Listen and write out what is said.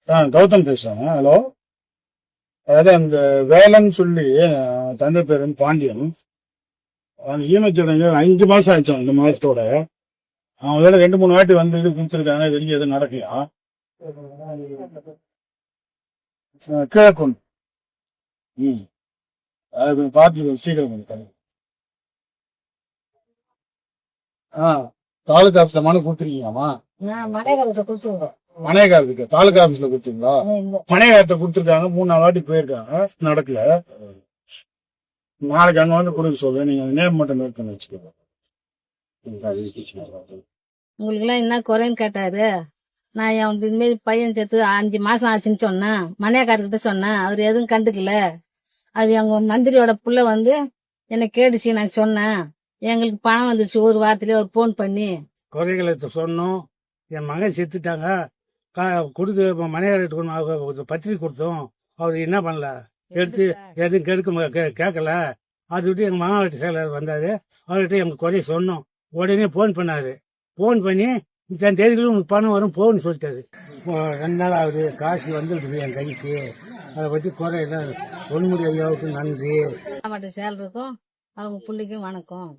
கௌதம் பேசுறேன். ஹலோ. அதாவது அந்த வேலைன்னு சொல்லி தந்தை பேர் வந்து பாண்டியன். அந்த ஈமச்சடங்கு 5 மாசம் ஆயிடுச்சான் இந்த மாசத்தோட. அவங்களோட 2-3 வாட்டி வந்து இது கொடுத்துருக்காங்க. வெளியே எதுவும் நடக்கலையா? கிழக்குன். ம். அது பார்த்து சீக்கிரம் பண்ணிட்டாங்க. தாலுகா ஆஃபீஸ்ல மனு கொடுத்துருக்கீங்களாமா? மனையகாரத்துக்கு தாலுகா ஆபீஸ்ல கொடுத்தீங்களா? மனையகாரத்தை கொடுத்துருக்காங்க. 3-4 வாட்டி போயிருக்காங்க, நடக்கல. நாளைக்கு அங்க வந்து கொடுக்க சொல்றேன். நீங்க நேம் மட்டும் நோட் பண்ணி வச்சுக்கோங்க. உங்களுக்கு எல்லாம் என்ன குறைன்னு கேட்டாரு. நான் அவனுக்கு இது மாதிரி பையன் சேர்த்து 5 மாசம் ஆச்சுன்னு சொன்னேன். மனையக்காரர்கிட்ட சொன்னேன். அவர் எதுவும் கண்டுக்கல. அது எங்க மந்திரியோட புள்ள வந்து என்ன கேட்டுச்சு. நான் சொன்னேன் எங்களுக்கு பணம் வந்துருச்சு ஒரு வாரத்திலே ஒரு போன் பண்ணி குறைகளை சொன்னோம். என் மகன் செத்துட்டாங்க கொடுத்து மனையார்கிட்ட பத்திரிக்கை கொடுத்தோம். அவர் என்ன பண்ணல, எடுத்து எதுவும் கேட்கல. அது விட்டு எங்க மாமா வீட்டு செயலர் வந்தாரு. அவர்கிட்ட எங்க குறைய சொன்னோம். உடனே போன் பண்ணாரு. போன் பண்ணி இத்தனை தேதிகளும் உங்களுக்கு பணம் வரும் போன்னு சொல்லிட்டாரு. 2 நாள் ஆகுது, காசு வந்துடுது என் கைக்கு. அதை பத்தி குறையெல்லாம் பொன்முடி ஐயாவுக்கு நன்றி. மாவட்ட செயலருக்கும் அவங்க பிள்ளைக்கும் வணக்கம்.